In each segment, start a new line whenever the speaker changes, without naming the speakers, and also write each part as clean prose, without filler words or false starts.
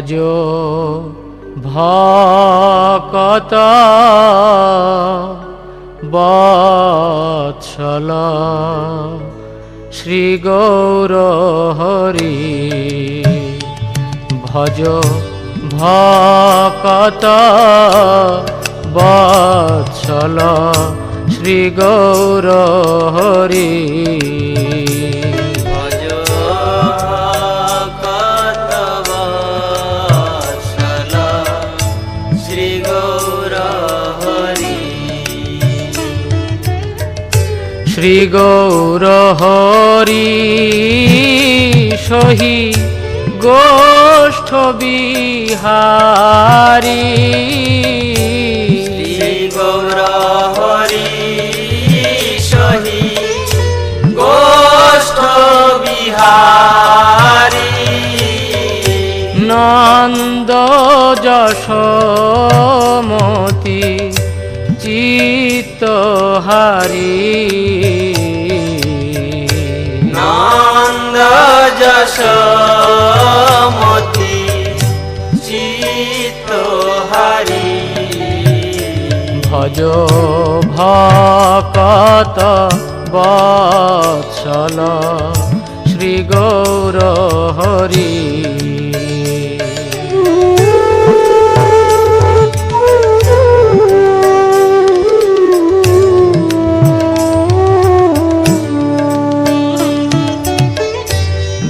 ভজ ভকত বৎসল শ্রী গৌর হরি। ভজ ভকত বৎসল শ্রী গৌর হরি। শ্রী গৌর হরি সহি গোষ্ঠ বিহারী।
শ্রী গৌর হরি সহি গোষ্ঠ বিহারী।
নন্দ যশোমতি চিত্তহারী।
নন্দ যশোমতি চিত্তহারী।
ভজ ভকত বৎসল শ্রী গৌর হরি।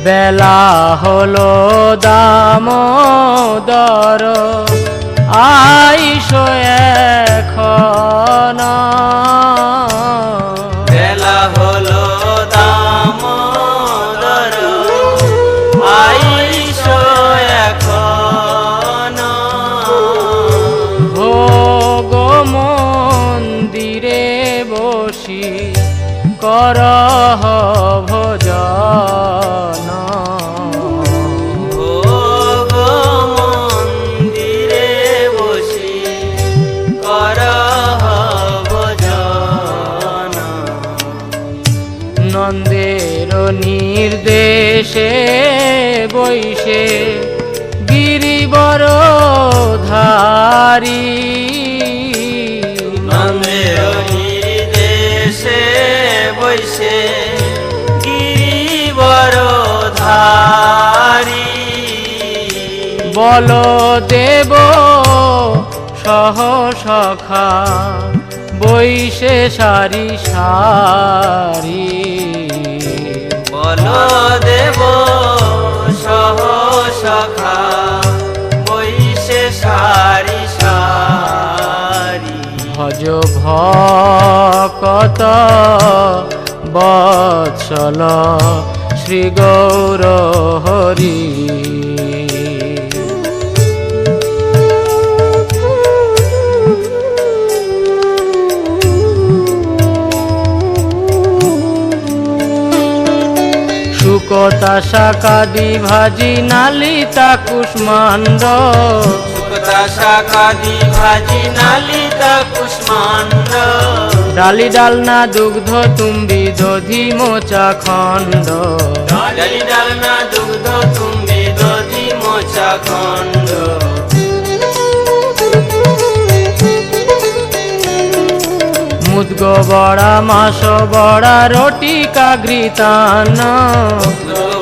বেলা হলো দামোদর আইসো এখন।
বেলা হলো দামোদর আইসো এখন।
ভোগ মন্দিরে বসি করহ ভজন।
ভোগ মন্দিরে বসি করহ ভজন।
নন্দের নির্দেশে বৈশে গিরিবর ধারী।
নন্দের নির্দেশে বৈশে গিরিবর ধারী।
বলদেব সহ সখা বৈশে সারি সারি।
বলদেব সহ সখা বৈশে সারি সারি।
ভজ ভকত বৎসল শ্রী গৌর হরি। শুকতা শাকাদি ভাজি নালিতা কুষ্মাণ্ড।
শুকতা শাকাদি ভাজি নালিতা কুষ্মাণ্ড।
ডালি ডালনা দুগ্ধ তুম্বি দধি মোচা খণ্ড।
ডালি ডালনা দুগ্ধ তুম্বি দধি মোচা খণ্ড।
মুদগ বড়া মাস বড়া রটি কাঘৃতান্ন।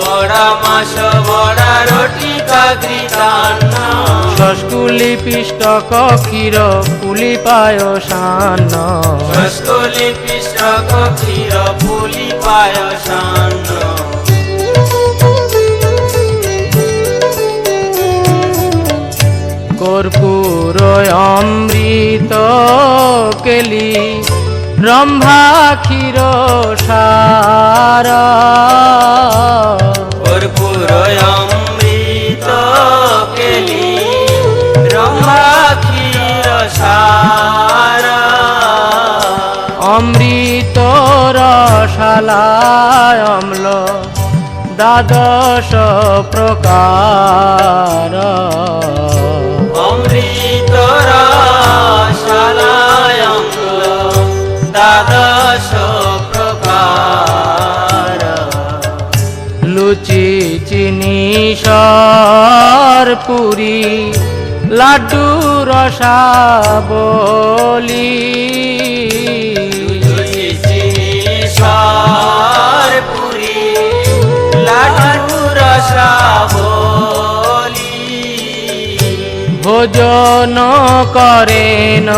বড়া মাস বড়া রটি কাঘৃতান্ন।
শস্কুলি পিষ্টক ক্ষীর পুলি পায়সান্ন।
শস্কুলি পিষ্টক ক্ষীর পুলি পায়সান্ন।
কর্পূর অমৃত কেলি রম্ভা ক্ষীর সার।
কর্পূর অমৃত কেলি রম্ভা ক্ষীর সার।
অমৃত রসালায় অম্ল দ্বাদশ প্রকার।
অমৃত রসালায় অম্ল দ্বাদশ প্রকার।
লুচি চিনি সর পুরী লাড্ডু রসাবলি
পুরী লাড্ডু রসাবলি
ভোজন করেন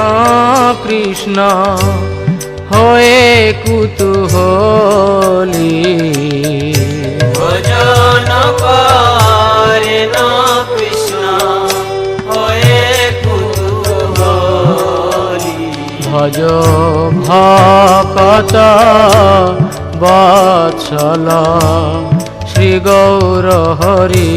কৃষ্ণ হয়ে কুতূহলী
ভোজন করেন কৃষ্ণ হয়ে কুতূহলী
ভজ ভকত বৎসল শ্রী গৌর হরি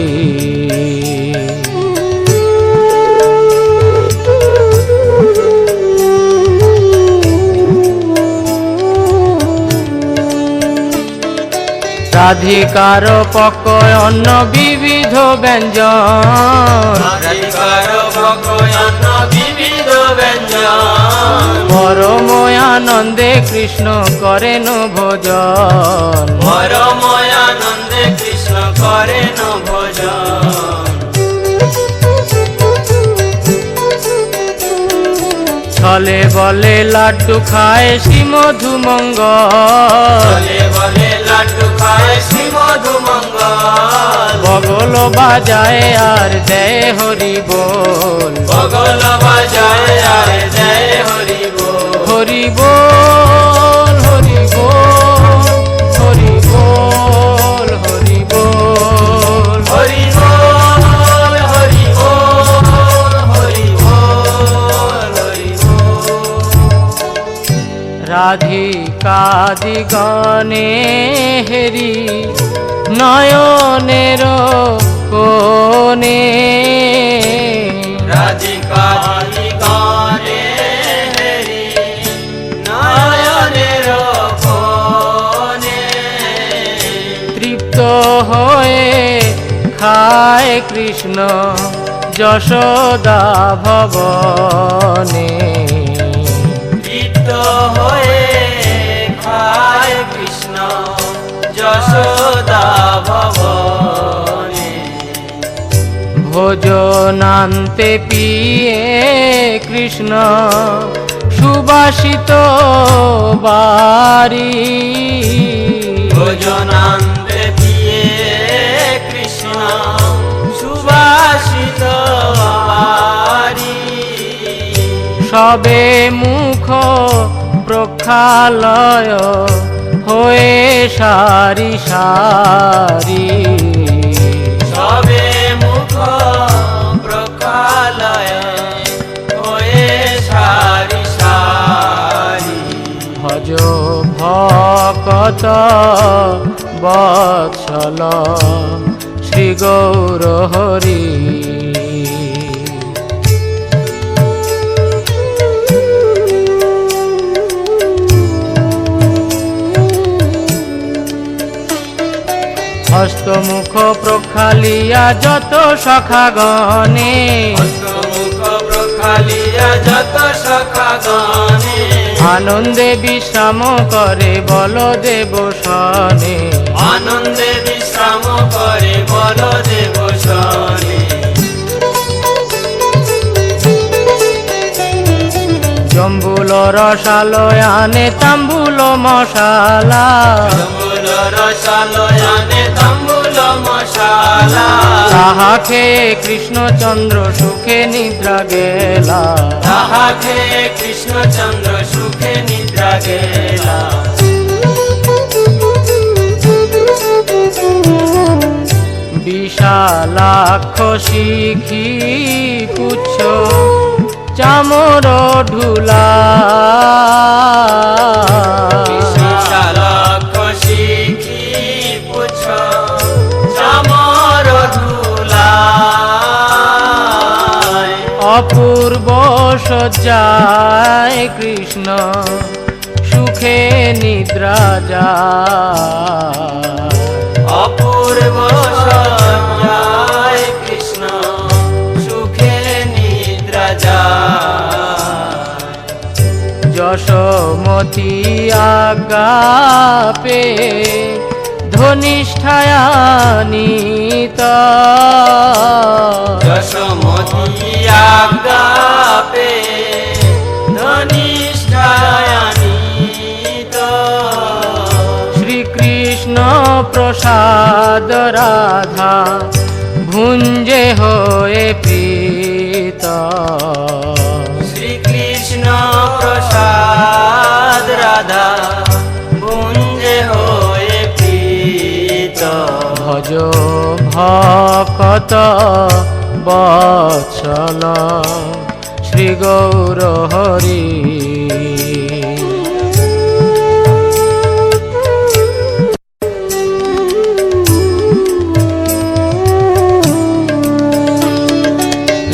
রাধিকার পকয়ন বিবিধ ব্যঞ্জন
রাধিকার পকয়ন বিবিধ ব্যঞ্জন
পরময়ানন্দে কৃষ্ণ করেন ভোজন
পরময়ানন্দে কৃষ্ণ করেন ভোজন
ছলে বলে লাড্ডু খায় শ্রী মধুমঙ্গল
বলে বলে লাড্ডু খায় শ্রী মধুমঙ্গল
বগল বাজায় আর দেয় হরি বল
বগল বাজায় আর জয় হরি বল
হরি বল হরি বল হরি বল হরি বল
হরি বল হরি বল হরি বল হরি বল
রাধিকাদিগণে হেরি নয়নের কোণে
রাধিকা গানে হেরি নয়নের কোণে
তৃপ্ত হয়ে খায় কৃষ্ণ যশোদা ভবনে
তৃপ্ত হয়ে খায় কৃষ্ণ যশোদা ভবনে
ভোজনান্তে পিয়ে কৃষ্ণ সুবাসিত বারি
ভোজনান্তে পিয়ে কৃষ্ণ সুবাসিত বারি
সবে মুখ প্রক্ষালয় হয়ে সারি সারি
সবে মুখ প্রকালয় হয়ে সারি সারি
ভজ ভকত বৎসল শ্রী গৌর হরি হস্তমুখ প্রক্ষালিয়া যত সখাগণে
হস্তমুখ প্রখালিয়া যত সখা গানে
আনন্দে বিশ্রাম করে বলদেব সনে
আনন্দে বিশ্রাম করে বলদেব সনে
জম্বুল রসালয় আনে তাম্বুল মশালা
তাম্বুল রসালয়ানে তাম্বুল মশালা
তাহা খেয়ে কৃষ্ণচন্দ্র সুখে নিদ্রা গেলা
তাহা খেয়ে কৃষ্ণচন্দ্র সুখে নিদ্রা গেলা
বিশালাক্ষ শিখি পুচ্ছ চামর ঢুলা
বিশালাক্ষ শিখি পুচ্ছ চামর ধুলায়
অপূর্ব সজ্জায় কৃষ্ণ সুখে নিদ্রা যায়
অপূর্ব সজ্জায় কৃষ্ণ সুখে নিদ্রা যায়
যশোমতী আজ্ঞা পে ধনিষ্ঠায়ানিত
যশোমতী আজ্ঞাপে ধনিষ্ঠায়ানিত
শ্রীকৃষ্ণ প্রসাদ রাধা ভুঞ্জে হয়ে প্রীত
শ্রীকৃষ্ণ প্রসাদ রাধা ভুঞ্জে হয়ে প্রীত
ভজ ভকত বৎসল শ্রী গৌর হরি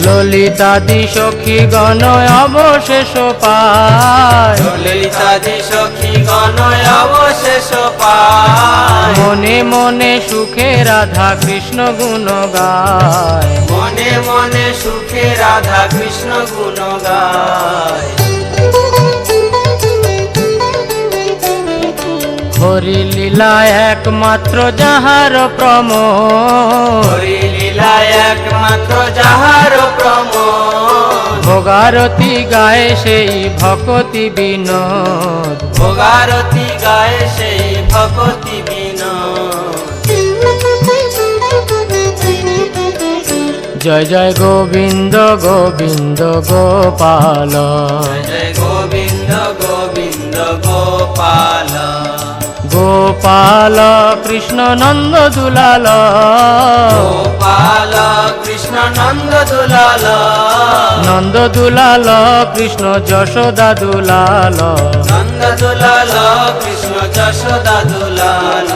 ললিতাদি সখী গণ অবশেষ পায়
ললিতাদি সখী গণ অবশেষ পায়
মনে মনে সুখে রাধা কৃষ্ণ গুণ গায়
মনে মনে সুখে রাধা কৃষ্ণ গুণ গায়
হরি লীলা একমাত্র যাহার প্রমোদ
হরি লীলা একমাত্র যাহার প্রমোদ
ভোগারতি গায়ে সেই ভকতি বিনোদ
ভোগারতি গায়ে সেই ভকতি বিনোদ
জয় জয় গোবিন্দ গোবিন্দ গোপাল
জয় গোবিন্দ গোবিন্দ গোপাল
গোপাল কৃষ্ণ নন্দ দুলাল
গোপাল কৃষ্ণ নন্দ দুলাল
নন্দ দুলাল কৃষ্ণ যশোদা দুলাল
নন্দ দুলাল কৃষ্ণ যশোদা দুলাল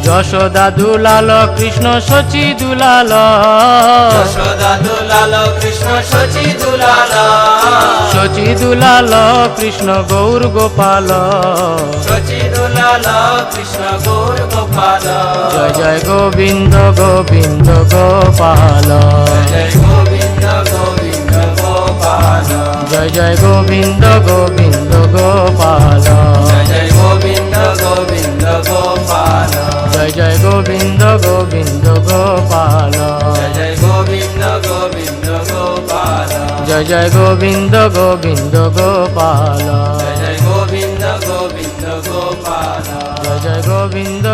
যশোদা দুলাল কৃষ্ণ শচী দুলাল
যশোদা দুলাল কৃষ্ণ শচী দুলাল
শচী দুলাল কৃষ্ণ গৌর গোপাল
শচী দুলাল কৃষ্ণ গৌর গোপাল
জয় জয় গোবিন্দ গোবিন্দ গোপাল
জয় গোবিন্দ গোবিন্দ গোপাল
জয় জয় গোবিন্দ গোবিন্দ গোপাল
জয় জয় গোবিন্দ গোবিন্দ গোপাল
জয় জয় গোবিন্দ গোবিন্দ গোপাল
জয় জয় গোবিন্দ গোবিন্দ গোপাল
জয় জয় গোবিন্দ গোবিন্দ গোপাল
জয় জয় গোবিন্দ গোবিন্দ গোপাল
জয় জয় গোবিন্দ